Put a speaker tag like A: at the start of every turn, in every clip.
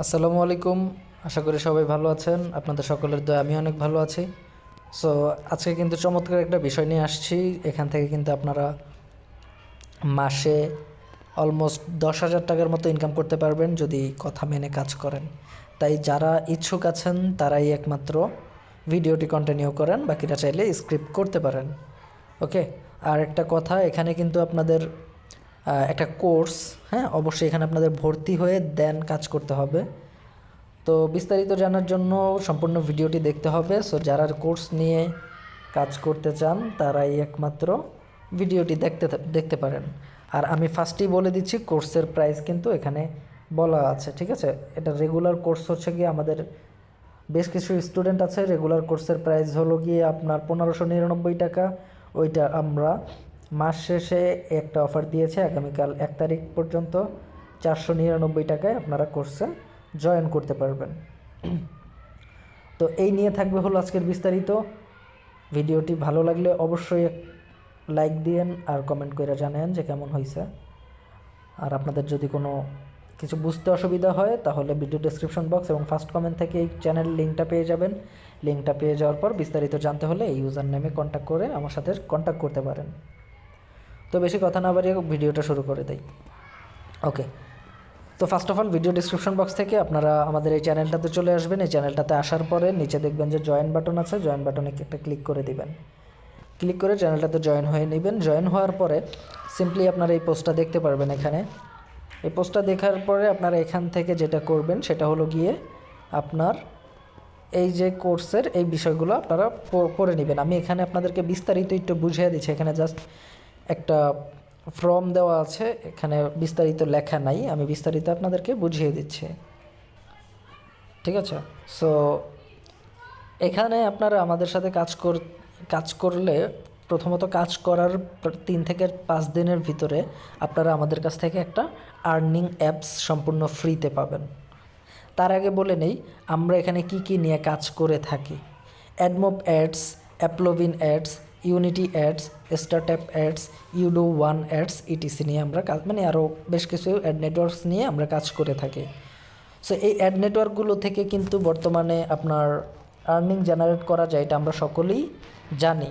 A: আসসালামু আলাইকুম। আশা করি সবাই ভালো আছেন। আপনাদের সকলের দয়া আমি অনেক ভালো আছি। সো আজকে কিন্তু চমৎকার একটা বিষয় নিয়ে আসছি। এখান থেকে কিন্তু আপনারা মাসে অলমোস্ট 10,000 টাকার মতো ইনকাম করতে পারবেন যদি কথা মেনে কাজ করেন। তাই যারা ইচ্ছুক আছেন তারাই একমাত্র ভিডিওটি কন্টিনিউ করেন, বাকিরা চাইলে স্ক্রিপ্ট করতে পারেন। ওকে। আর একটা কথা, এখানে কিন্তু আপনাদের একটা কোর্স, হ্যাঁ, অবশ্যই এখানে আপনাদের ভর্তি হয়ে দেন কাজ করতে হবে। তো বিস্তারিত জানার জন্য সম্পূর্ণ ভিডিওটি দেখতে হবে। সো যারা কোর্স নিয়ে কাজ করতে চান তারাই একমাত্র ভিডিওটি দেখতে পারেন। আর আমি ফার্স্টেই বলে দিচ্ছি, কোর্সের প্রাইস কিন্তু এখানে বলা আছে, ঠিক আছে। এটা রেগুলার কোর্স হচ্ছে গিয়ে আমাদের বেশ কিছু স্টুডেন্ট আছে, রেগুলার কোর্সের প্রাইস হলো গিয়ে আপনার 1599 টাকা। ওইটা আমরা মাস শেষে একটা অফার দিয়েছে, আগামীকাল 1 তারিখ পর্যন্ত 499 টাকায় আপনারা কোর্সে জয়েন করতে পারবেন। তো এই নিয়ে থাকবে হলো আজকের বিস্তারিত। ভিডিওটি ভালো লাগলে অবশ্যই লাইক দিয়েন আর কমেন্ট করে জানেন যে কেমন হয়েছে। আর আপনাদের যদি কোনো কিছু বুঝতে অসুবিধা হয় তাহলে ভিডিও ডেসক্রিপশন বক্স এবং ফার্স্ট কমেন্ট থেকে এই চ্যানেল লিঙ্কটা পেয়ে যাবেন। লিঙ্কটা পেয়ে যাওয়ার পর বিস্তারিত জানতে হলে এই ইউজার নেমে কন্ট্যাক্ট করে আমার সাথে কন্ট্যাক্ট করতে পারেন। তো বেশি কথা না বাড়িয়ে ভিডিওটা শুরু করে দেই। ওকে। তো first of all video description box থেকে আপনারা আমাদের এই চ্যানেলটাতে চলে আসবেন। এই চ্যানেলটাতে আসার পরে নিচে দেখবেন যে জয়েন বাটন আছে, জয়েন বাটনে একটা ক্লিক করে দিবেন। ক্লিক করে চ্যানেলটাতে জয়েন হয়ে নেবেন। জয়েন হওয়ার পরে সিম্পলি আপনারা এই পোস্টটা দেখতে পারবেন। এখানে এই পোস্টটা দেখার পরে আপনারা এখান থেকে যেটা করবেন সেটা হলো গিয়ে আপনার এই যে কোর্সের এই বিষয়গুলো আপনারা পড়ে নেবেন। আমি এখানে আপনাদেরকে বিস্তারিত একটু বুঝিয়ে দিচ্ছি। এখানে জাস্ট একটা ফর্ম দেওয়া আছে, এখানে বিস্তারিত লেখা নাই, আমি বিস্তারিত আপনাদেরকে বুঝিয়ে দিচ্ছি, ঠিক আছে। সো এখানে আপনারা আমাদের সাথে কাজ করলে প্রথমত কাজ করার 3 থেকে 5 দিনের ভিতরে আপনারা আমাদের কাছ থেকে একটা আর্নিং অ্যাপস সম্পূর্ণ ফ্রিতে পাবেন। তার আগে বলে নেই আমরা এখানে কি নিয়ে কাজ করে থাকি। AdMob ads, AppLovin ads, Unity ads, startup ads, Yodo one ads, ETC নিয়ে আমরা কাজ, মানে আরও বেশ কিছু অ্যাড নেটওয়ার্কস নিয়ে আমরা কাজ করে থাকি। সো এই অ্যাড নেটওয়ার্কগুলো থেকে কিন্তু বর্তমানে আপনার আর্নিং জেনারেট করা যায়, এটা আমরা সকলেই জানি।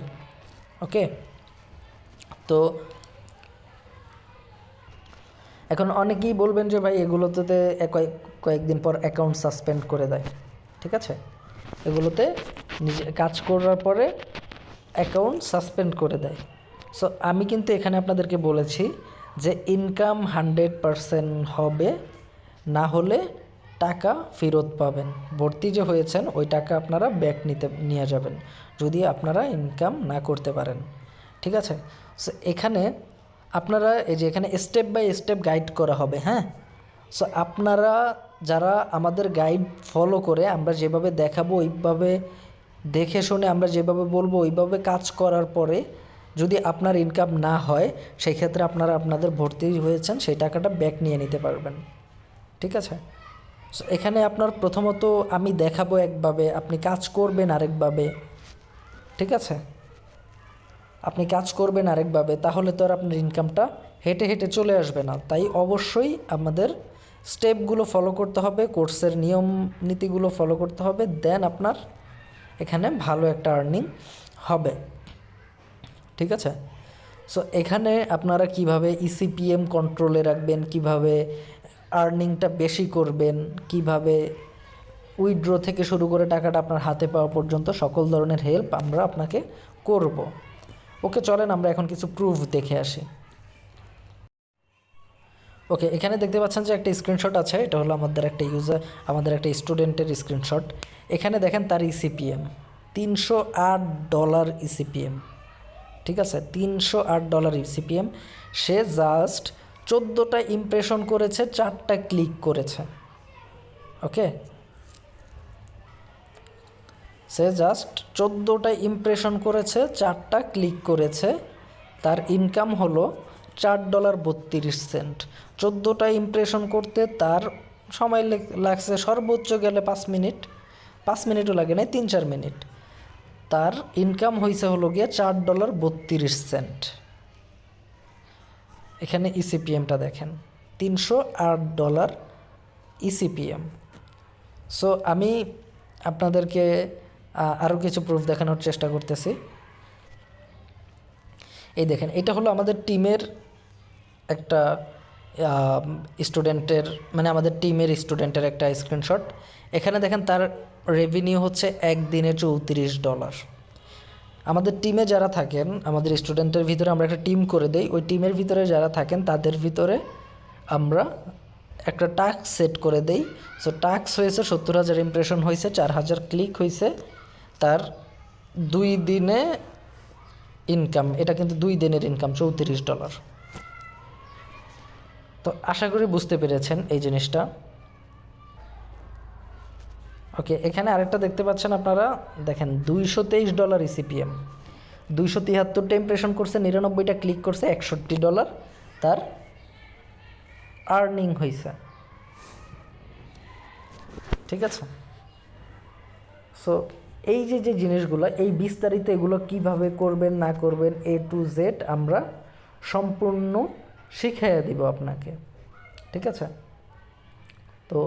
A: ওকে। তো এখন অনেকেই বলবেন যে ভাই এগুলোতে কয়েকদিন পর অ্যাকাউন্ট সাসপেন্ড করে দেয়, ঠিক আছে। এগুলোতে নিজে কাজ করার পরে অ্যাকাউন্ট সাসপেন্ড করে দেয়। সো আমি কিন্তু এখানে আপনাদেরকে বলেছি যে ইনকাম 100% হবে, না হলে টাকা ফেরত পাবেন। ভর্তি যে হয়েছেন ওই টাকা আপনারা ব্যাক নিয়ে যাবেন যদি আপনারা ইনকাম না করতে পারেন, ঠিক আছে। সো এখানে আপনারা এই যে এখানে স্টেপ বাই স্টেপ গাইড করা হবে, হ্যাঁ। সো আপনারা যারা আমাদের গাইড ফলো করে আমরা যেভাবে দেখাবো ওইভাবে দেখে শুনে আমরা যেভাবে বলবো ওইভাবে কাজ করার পরে যদি আপনার ইনকাম না হয় সেই ক্ষেত্রে আপনারা আপনাদের ভর্তি হয়েছেন সেই টাকাটা ব্যাক নিয়ে নিতে পারবেন, ঠিক আছে। সো এখানে আপনার প্রথমত আমি দেখাবো একভাবে, আপনি কাজ করবেন আরেকভাবে, ঠিক আছে। আপনি কাজ করবেন আরেকভাবে, তাহলে তো আর আপনার ইনকামটা হেঁটে হেঁটে চলে আসবে না। তাই অবশ্যই আমাদের স্টেপগুলো ফলো করতে হবে, কোর্সের নিয়ম নীতিগুলো ফলো করতে হবে, দেন আপনার এখানে ভালো একটা আর্নিং হবে, ঠিক আছে। সো এখানে আপনারা কিভাবে ইসিপিএম কন্ট্রোলে রাখবেন, কিভাবে আর্নিংটা বেশি করবেন, কিভাবে উইথড্র থেকে শুরু করে টাকাটা আপনার হাতে পাওয়া পর্যন্ত সকল ধরনের হেল্প আমরা আপনাকে করব। ওকে, চলেন আমরা এখন কিছু প্রুফ দেখে আসি। ওকে, এখানে দেখতে পাচ্ছেন যে একটা স্ক্রিনশট আছে, এটা হলো আমাদের একটা স্টুডেন্টের স্ক্রিনশট। এখানে দেখেন তার ইসিপিএম $308 ইসিপিএম, ঠিক আছে। $308 ইসিপিএম। সে জাস্ট 14টা ইমপ্রেশন করেছে, 4টা ক্লিক করেছে। ওকে, সে জাস্ট 14টা ইমপ্রেশন করেছে, 4টা ক্লিক করেছে, তার ইনকাম হলো $4.32। 14টা ইমপ্রেশন করতে তার সময় লাগছে সর্বোচ্চ গেলে 5 মিনিট, 5 মিনিটও লাগে না, 3-4 মিনিট। তার ইনকাম হয়েছে হলো গিয়ে $4.32। এখানে ইসিপিএমটা দেখেন, $308 ইসিপিএম। সো আমি আপনাদেরকে আরও কিছু প্রুফ দেখানোর চেষ্টা করতেছি। এই দেখেন, এটা হলো আমাদের টিমের একটা স্টুডেন্টের, মানে আমাদের টিমের স্টুডেন্টের একটা স্ক্রিনশট। এখানে দেখেন তার রেভিনিউ হচ্ছে একদিনে $34। আমাদের টিমে যারা থাকেন, আমাদের স্টুডেন্টের ভিতরে আমরা একটা টিম করে দেই, ওই টিমের ভিতরে যারা থাকেন তাদের ভিতরে আমরা একটা টাস্ক সেট করে দেই। সো টাস্ক হয়েছে 70,000 ইমপ্রেশন হয়েছে, 4,000 ক্লিক হয়েছে, তার 2 দিনে ইনকাম, এটা কিন্তু 2 দিনের ইনকাম $34। তো আশা করি বুঝতে পেরেছেন এই জিনিসটা। ওকে, এখানে আরেকটা দেখতে পাচ্ছেন আপনারা, দেখেন $223 eCPM, 273টা ইমপ্রেশন করছে, 99টা ক্লিক করছে, $61 তার আর্নিং হয়েছে। ঠিক আছে, সো এই যে যে জিনিসগুলো, এই বিস্তারিত এগুলো কিভাবে করবেন না করবেন A to Z আমরা সম্পূর্ণ শিখিয়ে দিব আপনাকে। ঠিক আছে, তো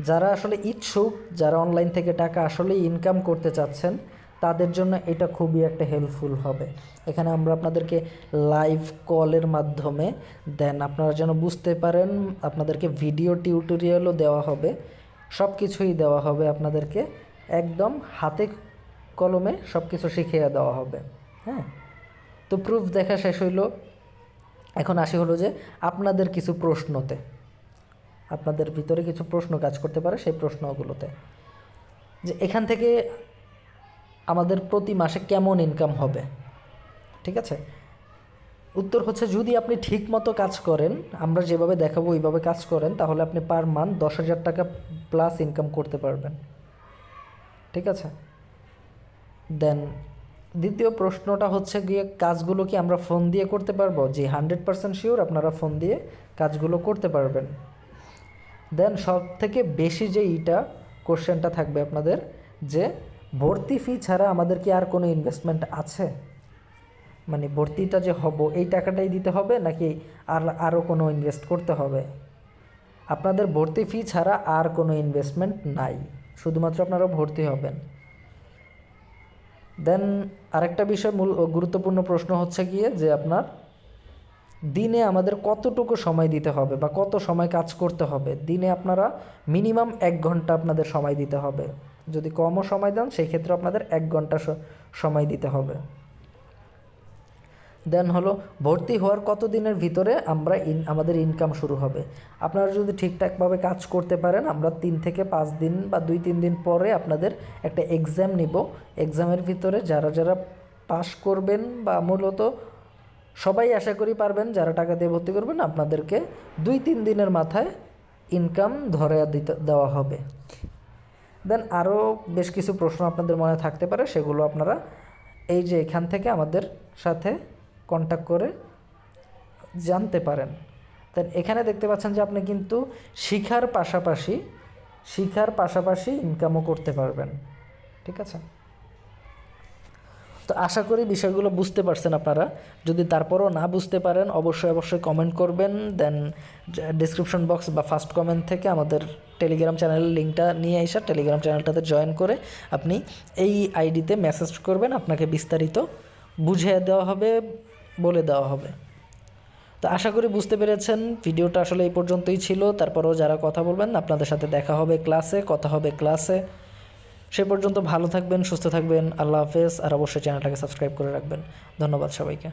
A: যারা আসলে ইচ্ছুক, যারা অনলাইন থেকে টাকা আসলে ইনকাম করতে চাচ্ছেন, তাদের জন্য এটা খুবই একটা হেল্পফুল হবে। এখানে আমরা আপনাদেরকে লাইভ কলের মাধ্যমে দেন আপনারা যেন বুঝতে পারেন, আপনাদেরকে ভিডিও টিউটোরিয়ালও দেওয়া হবে, সব কিছুই দেওয়া হবে আপনাদেরকে, একদম হাতে কলমে সব কিছু শিখিয়ে দেওয়া হবে। হ্যাঁ, তো প্রুফ দেখা শেষ হইল, এখন আসি হলো যে আপনাদের কিছু প্রশ্নতে, আপনাদের ভিতরে কিছু প্রশ্ন কাজ করতে পারে, সেই প্রশ্নগুলোতে যে এখান থেকে আমাদের প্রতি মাসে কেমন ইনকাম হবে। ঠিক আছে, উত্তর হচ্ছে যদি আপনি ঠিক মতো কাজ করেন, আমরা যেভাবে দেখাবো ওইভাবে কাজ করেন, তাহলে আপনি পার মান্থ 10,000 টাকা প্লাস ইনকাম করতে পারবেন। ঠিক আছে, দেন দ্বিতীয় প্রশ্নটা হচ্ছে গিয়ে কাজগুলো কি আমরা ফোন দিয়ে করতে পারবো? জি, 100% শিওর আপনারা ফোন দিয়ে কাজগুলো করতে পারবেন। দেন সব থেকে বেশি যে এইটা কোশ্চেনটা থাকবে আপনাদের, যে ভর্তি ফি ছাড়া আমাদের কি আর কোনো ইনভেস্টমেন্ট আছে? মানে ভর্তিটা যে হব এই টাকাটাই দিতে হবে নাকি আরও কোনো ইনভেস্ট করতে হবে? আপনাদের ভর্তি ফি ছাড়া আর কোনো ইনভেস্টমেন্ট নাই, শুধুমাত্র আপনারা ভর্তি হবেন। দেন আরেকটা বিষয়, মূল গুরুত্বপূর্ণ প্রশ্ন হচ্ছে গিয়ে যে আপনার দিনে আমাদের কতটুকু সময় দিতে হবে বা কত সময় কাজ করতে হবে। দিনে আপনারা মিনিমাম 1 ঘন্টা আপনাদের সময় দিতে হবে, যদি কমও সময় দেন সেই ক্ষেত্রে আপনাদের 1 ঘন্টা সময় দিতে হবে। দেন হলো ভর্তি হওয়ার কত দিনের ভিতরে আমাদের ইনকাম শুরু হবে। আপনারা যদি ঠিকঠাকভাবে কাজ করতে পারেন, আমরা 3 থেকে 5 দিন বা 2-3 দিন পরে আপনাদের একটা এক্সাম নিব। এক্সামের ভিতরে যারা যারা পাস করবেন, বা মূলত সবাই আশা করি পারবেন, যারা টাকা দিয়ে ভর্তি করবেন, আপনাদেরকে 2-3 দিনের মাথায় ইনকাম ধরে দেওয়া হবে। দেন আরও বেশ কিছু প্রশ্ন আপনাদের মনে থাকতে পারে, সেগুলো আপনারা এই যে এখান থেকে আমাদের সাথে কন্ট্যাক্ট করে জানতে পারেন। দেন এখানে দেখতে পাচ্ছেন যে আপনি কিন্তু শিখার পাশাপাশি ইনকামও করতে পারবেন। ঠিক আছে, তো আশা করি বিষয়গুলো বুঝতে পারছেন আপনারা। যদি তারপরও না বুঝতে পারেন অবশ্যই কমেন্ট করবেন। দেন ডিসক্রিপশন বক্স বা ফার্স্ট কমেন্ট থেকে আমাদের টেলিগ্রাম চ্যানেলের লিঙ্কটা নিয়ে এসে টেলিগ্রাম চ্যানেলটাতে জয়েন করে আপনি এই আইডিতে মেসেজ করবেন, আপনাকে বিস্তারিত বুঝিয়ে দেওয়া হবে, বলে দেওয়া হবে। তো আশা করি বুঝতে পেরেছেন। ভিডিওটা আসলে এই পর্যন্তই ছিল। তারপরেও যারা কথা বলবেন, আপনাদের সাথে দেখা হবে ক্লাসে, কথা হবে ক্লাসে। সে পর্যন্ত ভালো থাকবেন, সুস্থ থাকবেন। আল্লাহ হাফেজ। আর অবশ্যই চ্যানেলটাকে সাবস্ক্রাইব করে রাখবেন। ধন্যবাদ সবাইকে।